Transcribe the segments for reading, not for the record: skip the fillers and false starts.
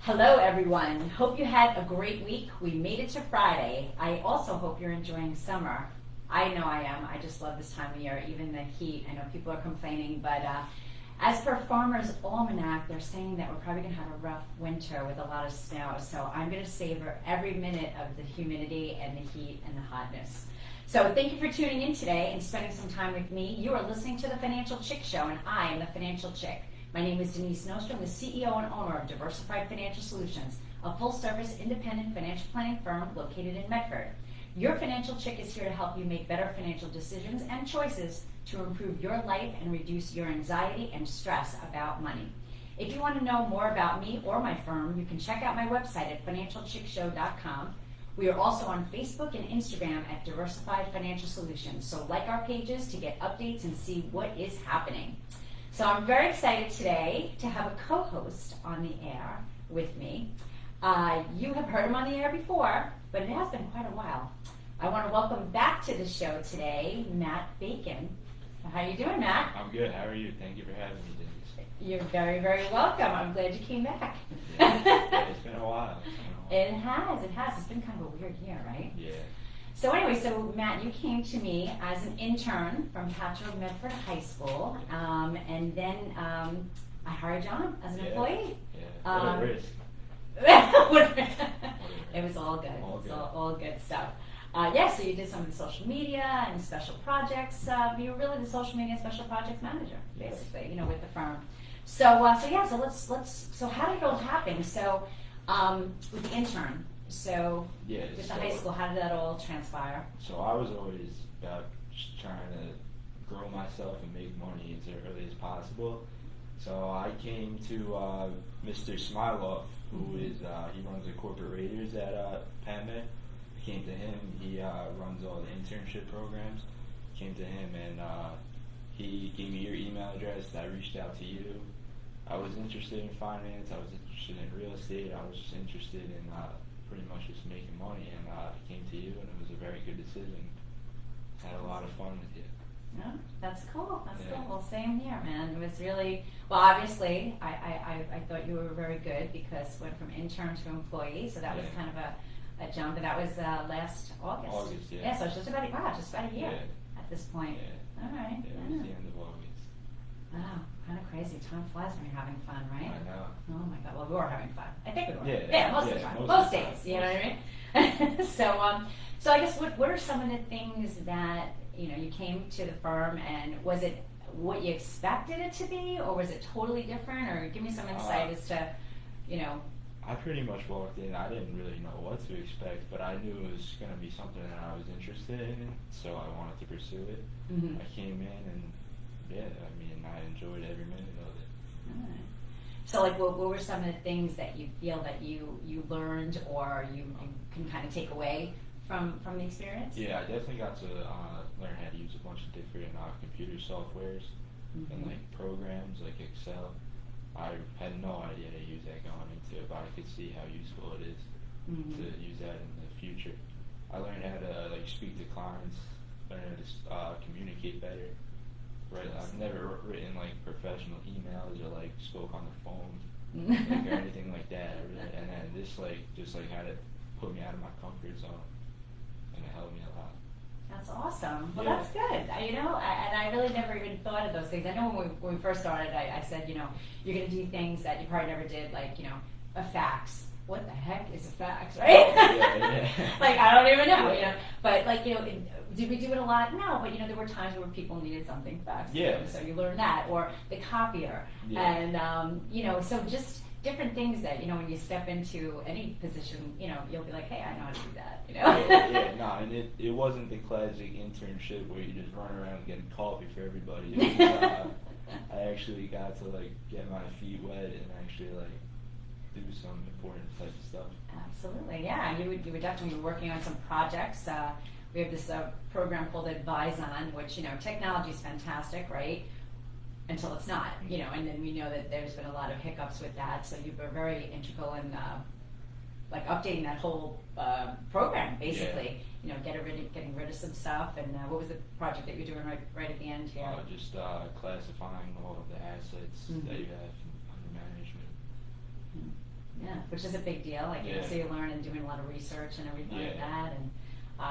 Hello everyone. Hope you had a great week. We made it to Friday. I also hope you're enjoying summer. I know I am. I just love this time of year, even the heat. I know people are complaining, but as per Farmer's Almanac, they're saying that we're probably going to have a rough winter with a lot of snow. So I'm going to savor every minute of the humidity and the heat and the hotness. So thank you for tuning in today and spending some time with me. You are listening to the Financial Chick Show, and I am the Financial Chick. My name is Denise, the CEO and owner of Diversified Financial Solutions, a full-service independent financial planning firm located in Medford. Your Financial Chick is here to help you make better financial decisions and choices to improve your life and reduce your anxiety and stress about money. If you want to know more about me or my firm, you can check out my website at financialchickshow.com. We are also on Facebook and Instagram at Diversified Financial Solutions, so like our pages to get updates and see what is happening. So I'm very excited today to have a co-host on the air with me. You have heard him on the air before, but it has been quite a while. I want to welcome back to the show today, Matt Bacon. How are you doing, Matt? I'm good. How are you? Thank you for having me, Denise. You're very, very welcome. I'm glad you came back. Yeah, it's been a while. It has. It's been kind of a weird year, right? Yeah. So anyway, Matt, you came to me as an intern from Patrick Medford High School, and then I hired you on as an employee. Yeah. What a risk. It was all good. All good stuff. So you did some of the social media and special projects. You were really the social media and special projects manager, basically, with the firm. So how did it all happen? So with the intern. So with the high school, how did that all transpire? So I was always about just trying to grow myself and make money as early as possible. So I came to Mr. Smiloff, who is he runs the corporate raters at PAME. I came to him. He runs all the internship programs. Came to him and he gave me your email address. I reached out to you. I was interested in finance. I was interested in real estate. I was just interested in pretty much just making money, and I came to you, and it was a very good decision. Had a lot of fun with you. Yeah, that's cool. Cool. Well, same here, man. It was really, obviously, I thought you were very good because went from intern to employee, so that was kind of a jump, and that was last August. August, yeah. Yeah, so it's just about a year at this point. Yeah. All right. Yeah, it was the end of August. Wow, kind of crazy. Time flies when you're having fun, right? I know. Oh my God. Well, we were having fun. I think we were. Yeah, most of the time. Most days. You know what I mean? So I guess what are some of the things that you came to the firm, and was it what you expected it to be, or was it totally different? Or give me some insight as to I pretty much walked in. I didn't really know what to expect, but I knew it was going to be something that I was interested in, so I wanted to pursue it. Mm-hmm. I came in and I enjoyed every minute of it. All right. So, what were some of the things that you feel that you learned or you can kind of take away from the experience? Yeah, I definitely got to learn how to use a bunch of different computer softwares and programs like Excel. I had no idea to use that going into it, but I could see how useful it is to use that in the future. I learned how to speak to clients, learn how to communicate better. Right, I've never written professional emails or spoke on the phone or anything like that. Really. And then this just had to put me out of my comfort zone, and it helped me a lot. That's awesome. Well, that's good. And I really never even thought of those things. I know when we first started, I said, you're going to do things that you probably never did, a fax. What the heck is a fax, right? Yeah. I don't even know, But did we do it a lot? No, but there were times where people needed something faxed. Yeah. So you learn that, or the copier, and so just different things that when you step into any position, you'll be like, hey, I know how to do that. And it wasn't the classic internship where you just run around getting coffee for everybody. It was, I actually got to get my feet wet and actually do some important type of stuff. Absolutely, yeah. You would definitely be working on some projects. We have this program called Advise On, which technology is fantastic, right? Until it's not, and then we know that there's been a lot of hiccups with that. So you were very integral in updating that whole program, basically. Getting rid of some stuff. And what was the project that you're doing right at the end here? Just classifying all of the assets that you have under management. Yeah, which is a big deal. Like, Yeah. so you learn and doing a lot of research and everything like Yeah. that.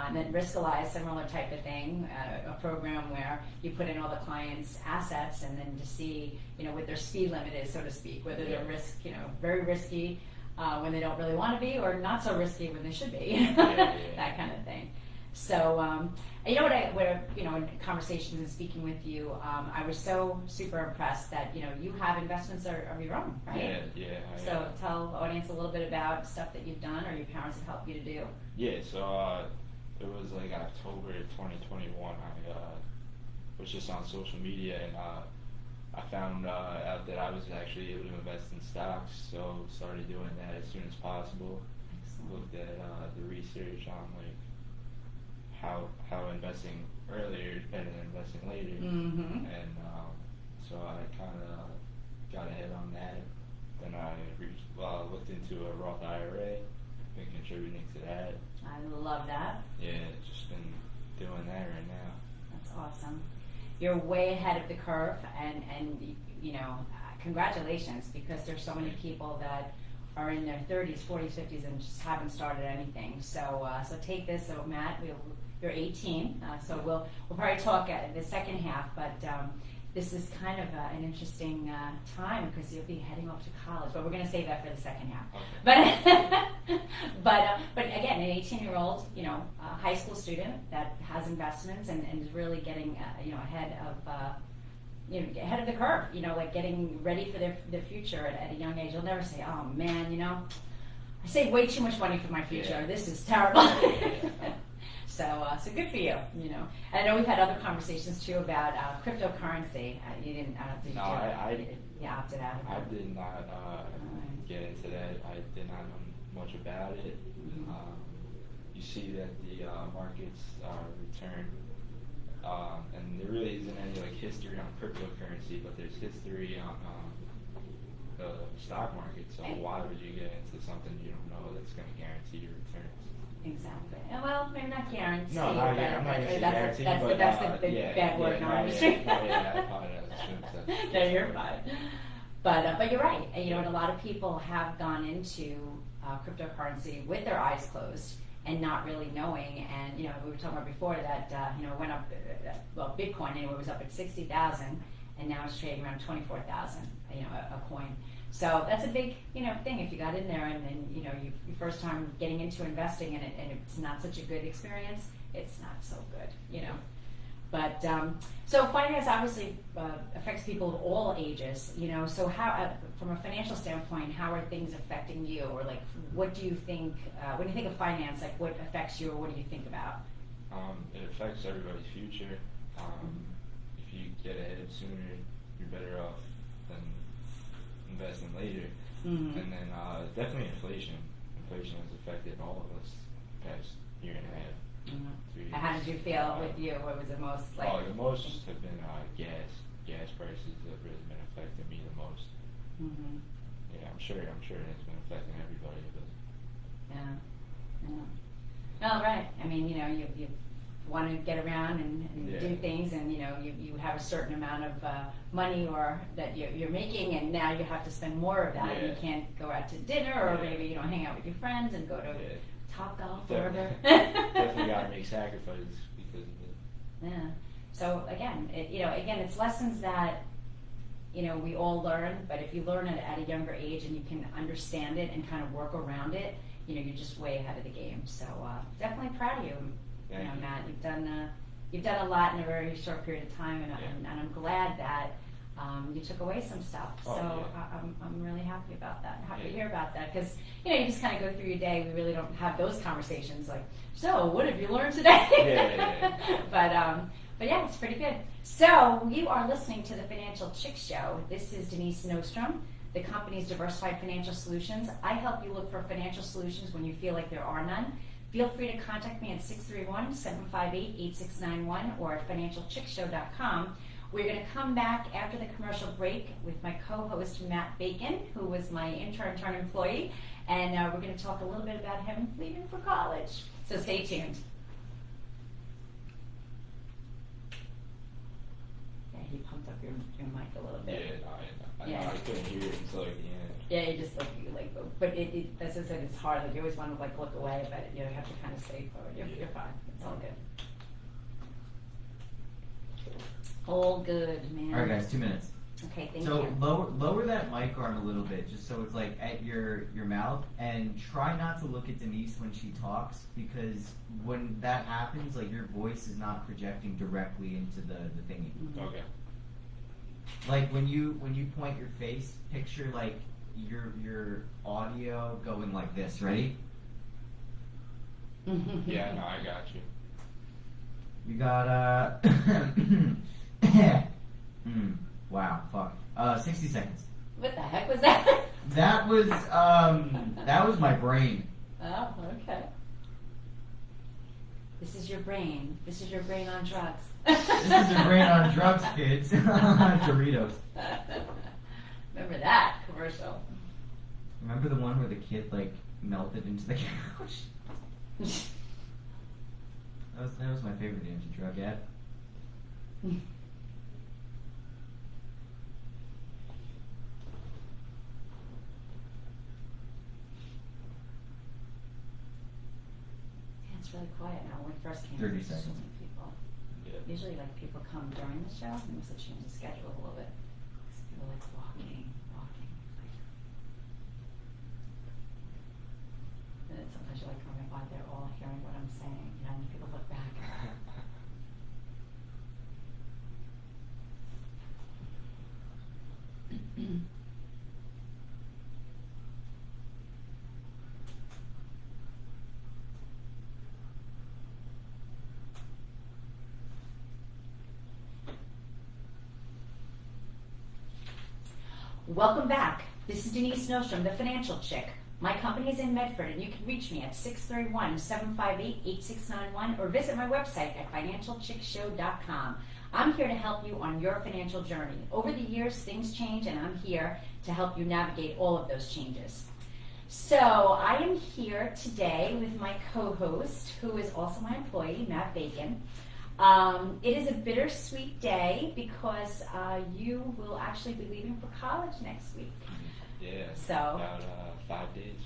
And then Riskalyze, similar type of thing, a program where you put in all the clients' assets and then to see, what their speed limit is, so to speak, whether they're very risky when they don't really want to be, or not so risky when they should be, that kind of thing. So, you know what in conversations and speaking with you, I was so super impressed that, you have investments of your own, right? Yeah. So tell the audience a little bit about stuff that you've done or your parents have helped you to do. Yeah, so it was like October 2021. I was just on social media and I found out that I was actually able to invest in stocks, so started doing that as soon as possible. Excellent. Looked at the research on like how investing earlier is better than investing later, Mm-hmm. and so I kind of got ahead on that. Then I looked into a Roth IRA, been contributing to that. I love that. Yeah, just been doing that right now. That's awesome. You're way ahead of the curve, and congratulations, because there's so many people that are in their 30s, 40s, 50s, and just haven't started anything. So take this. So Matt, you're 18, so we'll probably talk at the second half, but this is kind of an interesting time because you'll be heading off to college, but we're going to save that for the second half. Okay. But again, an 18-year-old, high school student that has investments and is really getting ahead of the curve, like getting ready for their future at a young age. You'll never say, oh man, I saved way too much money for my future. Yeah. This is terrible. So good for you, And I know we've had other conversations too about cryptocurrency. You didn't, did you? No, I opted out. I did not get into that. I did not know much about it. Mm-hmm. You see that the markets return, and there really isn't any like history on cryptocurrency, but there's history on the stock market. So why would you get into something you don't know that's going to guarantee your returns? Exactly. Well, maybe not guarantee. No, I'm not going to say guarantee, but that's the bad word in our industry. I apologize. No, you're fine. But you're right. And a lot of people have gone into cryptocurrency with their eyes closed and not really knowing. And we were talking about before that it went up. Bitcoin anyway was up at 60,000, and now it's trading around 24,000. A coin. So that's a big, thing. If you got in there and then, your first time getting into investing and it's not such a good experience, it's not so good, But so finance obviously affects people of all ages, So how, from a financial standpoint, how are things affecting you, or like, what do you think when you think of finance? Like, what affects you, or what do you think about? It affects everybody's future. If you get ahead sooner, you're better off than investing later. Mm-hmm. And then definitely inflation. Inflation has affected all of us the past year and a half. Mm-hmm. 2 years. And how did you feel with you? What was the most like? The most have been gas. Gas prices have really been affecting me the most. Mm-hmm. Yeah, I'm sure it has been affecting everybody. But Yeah. No, right. I mean, you want to get around and do things, and you have a certain amount of money or that you're making, and now you have to spend more of that. You can't go out to dinner or maybe hang out with your friends and go to Topgolf or whatever. Definitely got to make sacrifices because of it. Yeah. So again, it's lessons that we all learn, but if you learn it at a younger age and you can understand it and kind of work around it, you're just way ahead of the game. So definitely proud of you. Matt, you've done a lot in a very short period of time, and I'm glad that you took away some stuff. I'm really happy about that. Happy to hear about that, because you just kind of go through your day. We really don't have those conversations like, so what have you learned today? But yeah, it's pretty good. So you are listening to the Financial Chick Show. This is Denise Nostrom, the company's Diversified Financial Solutions. I help you look for financial solutions when you feel like there are none. Feel free to contact me at 631-758-8691 or at financialchickshow.com. We're going to come back after the commercial break with my co-host Matt Bacon, who was my intern turned employee, and we're going to talk a little bit about him leaving for college. So stay tuned. Yeah, he pumped up your mic a little bit. I couldn't hear it until like the end. Yeah, you just like, but it as I said, it's hard. Like you always want to like look away, but you know, you have to kind of stay forward. You're fine. It's all good. All good, man. All right, guys, 2 minutes. Okay, thank So you. lower that mic arm a little bit, just so it's like at your mouth, and try not to look at Denise when she talks, because when that happens, like your voice is not projecting directly into the thingy. Mm-hmm. Okay. Like when you point your face, picture like your audio going like this. Ready? Yeah, no, I got you. You got wow, fuck. 60 seconds. What the heck was that? That was my brain. Oh, okay. This is your brain. This is your brain on drugs. This is your brain on drugs, kids. Doritos. Remember that commercial? Remember the one where the kid like melted into the couch? That was my favorite anti-drug ad. It's really quiet now. When we first came, 30 there was so seconds. many people. Yeah. Usually, like people come during the show, and we must have changed the schedule a little bit. 'Cause people like walking. It's like, and then sometimes you're like, oh my god, they're all hearing what I'm saying. You know, and people look back. Welcome back. This is Denise Nostrom, the Financial Chick. My company is in Medford, and you can reach me at 631-758-8691 or visit my website at financialchickshow.com. I'm here to help you on your financial journey. Over the years, things change, and I'm here to help you navigate all of those changes. So I am here today with my co-host, who is also my employee, Matt Bacon. It is a bittersweet day because you will actually be leaving for college next week. Yeah. So. About 5 days.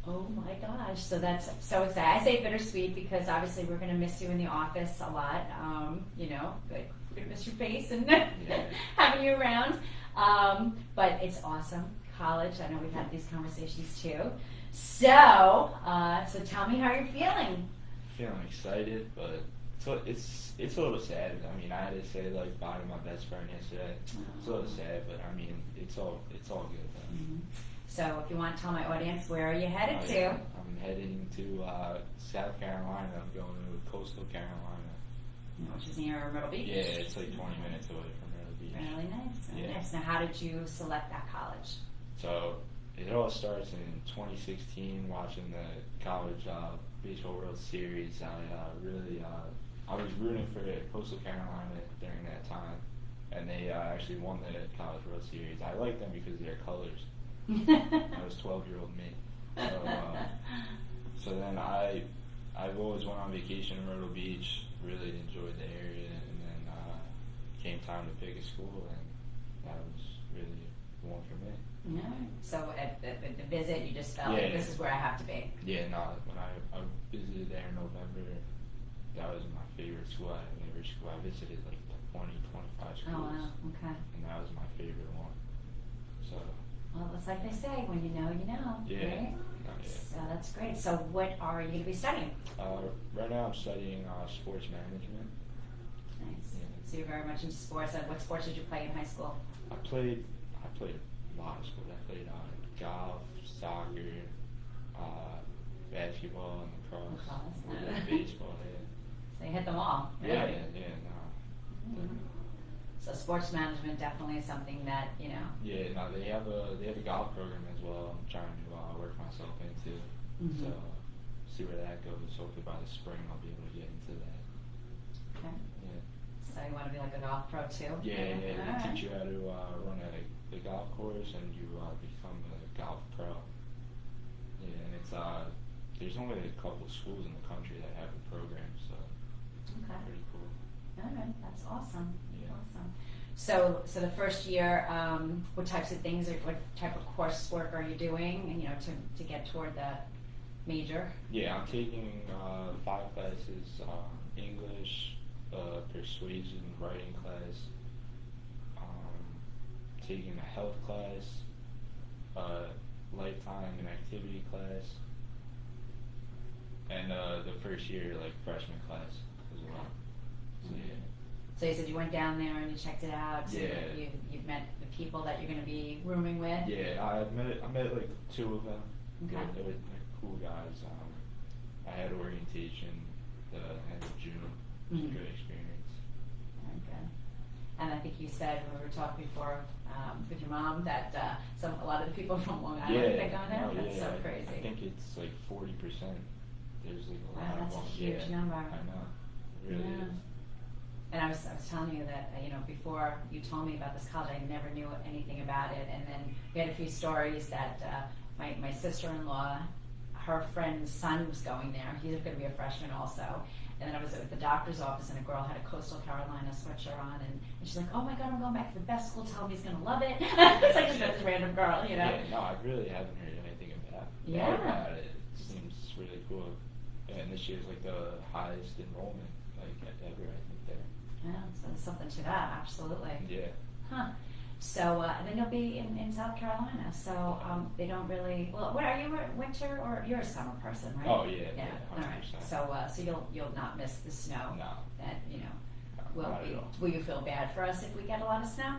Oh my gosh, so that's so exciting. I say bittersweet because obviously we're going to miss you in the office a lot. You know, like, we're going to miss your face and having you around. But it's awesome. College, I know we've had these conversations too. So tell me how you're feeling. Feeling excited, but it's a little sad. I mean, I had to say like bye to my best friend yesterday. It's a little sad, but I mean, it's all good. Mm-hmm. So if you want to tell my audience, where are you headed to? Yeah. I'm heading to South Carolina. I'm going to Coastal Carolina. Which is near Myrtle Beach? Yeah, it's like 20 minutes away from Myrtle Beach. Really nice. Really Yeah. nice. Now, how did you select that college? So it all starts in 2016, watching the college baseball World Series. I was rooting for Coastal Carolina during that time, and they actually won the college World Series. I liked them because of their colors. I was 12-year-old me. So then I've always went on vacation in Myrtle Beach, really enjoyed the area, and then came time to pick a school, and that was really the one for me. Yeah. So at the visit, you just felt like this is where I have to be. Yeah, no, when I visited there in November, that was my favorite school. I visited like 20, 25 schools. Oh, wow. Okay. And that was my favorite one. So. Well, it's like they say, when you know, you know. Yeah. Right? No, yeah. So that's great. So what are you going to be studying? Right now I'm studying sports management. Nice. Yeah. So you're very much into sports. And what sports did you play in high school? I played a lot of sports. I played golf, soccer, basketball, and lacrosse. Baseball, yeah. So you hit them all. Yeah, Really? no. Mm-hmm. So sports management definitely is something that, you know. Yeah, no, they have a golf program as well. I'm trying to work myself into. Mm-hmm. So see where that goes. Hopefully by the spring I'll be able to get into that. Okay. Yeah. So you want to be like a golf pro too? Yeah. They All right. teach you how to run the golf course, and you become a golf pro. Yeah, and it's there's only a couple schools in the country that have the program, so Okay. pretty cool. All right. That's awesome. Yeah. Awesome. So the first year, what types of things, or what type of coursework are you doing, and to get toward that major? Yeah, I'm taking 5 classes: English, persuasion, writing class. Taking a health class, lifetime and activity class, and the first year like freshman class as well. So yeah. So you said you went down there and you checked it out. So Yeah. You've met the people that you're going to be rooming with. Yeah, I met like 2 of them. Okay. They were like cool guys. I had orientation the end of June. It was a good experience. Very good. And I think you said when we were talking before with your mom that a lot of the people from Long Island have been going there. No, That's so crazy. I think it's like 40%. There's like a Wow, lot that's of a them. huge number. I know. It really Yeah. is. And I was telling you that before you told me about this college, I never knew anything about it. And then we had a few stories that my sister-in-law, her friend's son was going there. He's going to be a freshman also. And then I was at the doctor's office, and a girl had a Coastal Carolina sweatshirt on, and she's like, "Oh my God, I'm going back to the best school. Tell him he's going to love it." It's like just this random girl, Yeah, no, I really haven't heard anything about it. It seems really cool. And this year's like the highest enrollment ever, I think, there. Yeah, so there's something to that, absolutely. Yeah. Huh. So, and then you'll be in South Carolina. So they don't really. Well, what are you, a winter or you're a summer person, right? Oh yeah, Yeah. All right. 100%. So you'll not miss the snow. No. That No, not at all. will you feel bad for us if we get a lot of snow?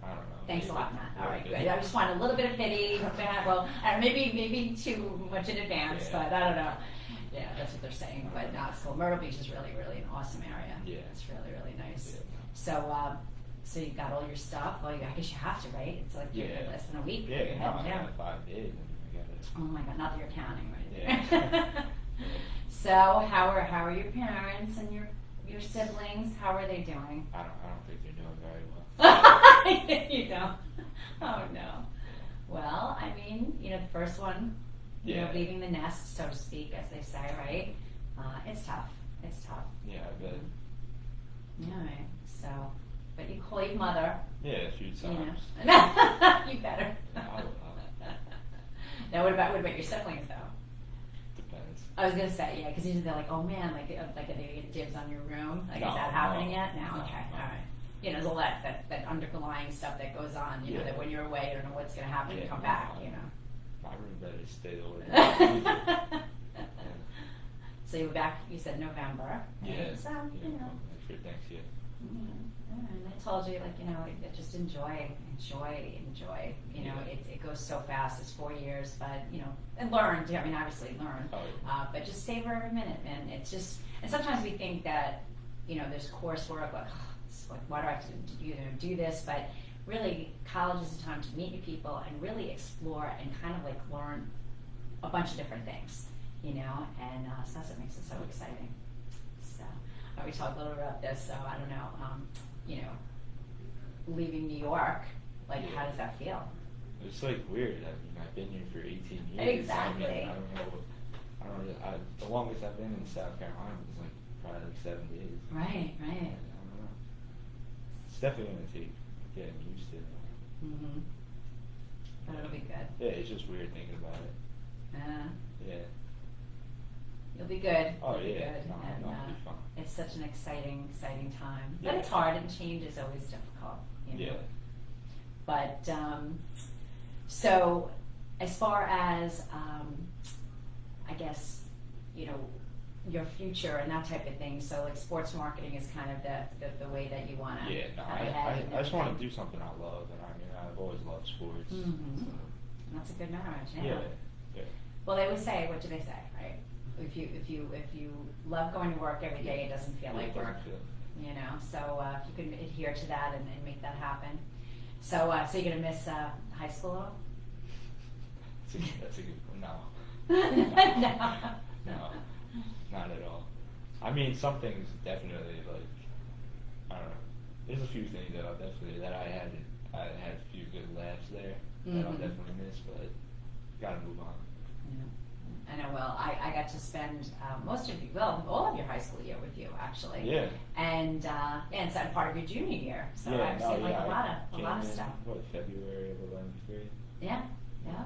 I don't know. Thanks a Maybe. lot, Matt. All right, Yeah. good. I just want a little bit of pity. Well, maybe too much in advance, Yeah. but I don't know. Yeah, that's what they're saying. But no, it's cool. Myrtle Beach is really, really an awesome area. Yeah. It's really, really nice. Yeah. So you got all your stuff. Well, I guess you have to, right? It's like you're less than a week. Yeah, You're no, heading I down. got 5 days. I got it. Oh my God! Not that you're counting, right? Yeah. So how are your parents and your siblings? How are they doing? I don't think they're doing very well. You don't. Oh no. Well, I mean, the first one, Yeah. leaving the nest, so to speak, as they say, right? It's tough. It's tough. Yeah, I bet. All right. So, but you call your mother. Yeah, a few times. You better. I'll Now, what about your siblings though? depends. I was gonna say, yeah, because usually they're like, oh man, like are they gonna get dibs on your room? Like, No, is that happening no, yet? No, no, okay, no. all right. There's all that underlying stuff that goes on. Yeah. That when you're away, you don't know what's gonna happen. Yeah, You come no, back. My room better stay the way. So you were back. You said November. Right? Yeah. So For Thanksgiving. And I told you, just enjoy. Yeah. It goes so fast. It's 4 years, but and learn. I mean, obviously learn. Oh, yeah. But just savor every minute, man. It's just, and sometimes we think that there's coursework, why do I have to do this? But really, college is a time to meet new people and really explore and kind of learn a bunch of different things, and so that's what makes it so exciting. So, we talked a little bit about this. So I don't know, leaving New York, how does that feel? It's weird. I mean, I've been here for 18 years. Exactly. I mean, I don't know. The longest I've been in South Carolina was probably 7 days. Right. I don't know. It's definitely going to take getting used to. Mm-hmm. But it'll be good. Yeah, it's just weird thinking about it. Yeah. You'll be good. Oh, You'll be yeah. good. No, And, it'll be fun. it's such an exciting time. Yeah. But it's hard, and change is always difficult. Yeah. But so as far as I guess your future and that type of thing. So sports marketing is kind of the way that you want to. Yeah, no, I just want to do something I love, and I've always loved sports. Mm-hmm. So. And that's a good marriage. Yeah. Well, they would say, what do they say, right? If you love going to work every day, it doesn't feel like work. So if you can adhere to that and make that happen. So you're gonna miss high school? That's a good one. No. No. No, not at all. I mean, some things definitely I don't know. There's a few things that I had a few good laughs there that I'll Mhm. definitely miss, but gotta move on. Yeah. I know. Well, I got to spend all of your high school year with you, actually. Yeah. And and so part of your junior year. So Yeah, I've no, seen like yeah, a I lot of came in, stuff. February of 11th grade? Yeah, yeah.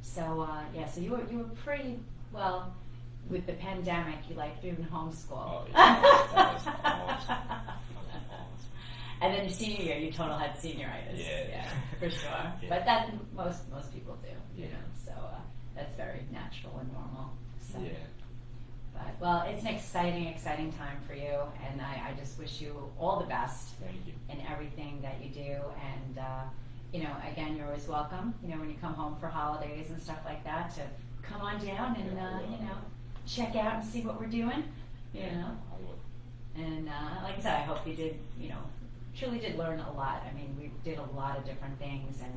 So so you were pretty well with the pandemic. You like doing homeschool. Oh, yeah. That was awesome. And then your senior year, you total had senioritis. Yeah. For sure. Yeah. But that most people do. You Yeah. know, so that's very natural and normal. So. Yeah. But well, it's an exciting time for you, and I just wish you all the best Thank you. in everything that you do. And again, you're always welcome. When you come home for holidays and stuff like that, to come on down and check out and see what we're doing. I will. And like I said, I hope you did. Truly did learn a lot. I mean, we did a lot of different things, and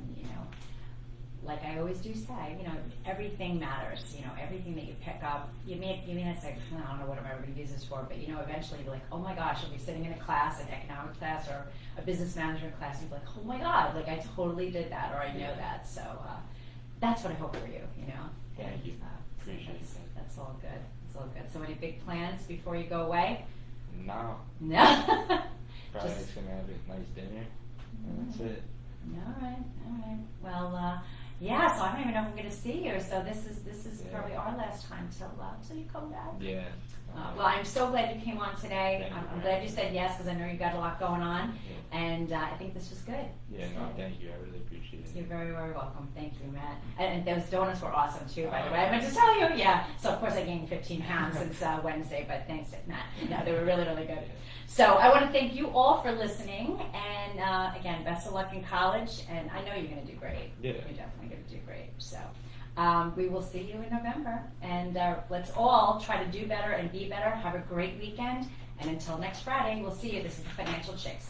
like I always do say, everything matters. Everything that you pick up, you may not say, I don't know what I'm ever going to use this for, but eventually you're like, oh my gosh, you'll be sitting in a class, an economics class or a business management class, and you'll be like, oh my God, like I totally did that, or I know that. So that's what I hope for you. Thank you. Appreciate that's, that. that's all good. That's all good. So any big plans before you go away? No. No. Probably Just- just gonna have a nice dinner, and that's it. All right. Well, yeah. So I don't even know if I'm going to see you. So this is Yeah. probably our last time till you come back. Yeah. Well, I'm so glad you came on today. Thank you. I'm glad you said yes because I know you got a lot going on, Yeah. and I think this was good. Yeah, no, thank you. I really appreciate it. You're very, very welcome. Thank you, Matt. And those donuts were awesome too, by the way. I meant to tell you. Yeah. So of course I gained 15 pounds since Wednesday, but thanks to Matt. No, they were really, really good. So I want to thank you all for listening, and again, best of luck in college. And I know you're going to do great. Yeah. You're definitely going to do great. So we will see you in November, and let's all try to do better and be better. Have a great weekend, and until next Friday, we'll see you. This is the Financial Chicks.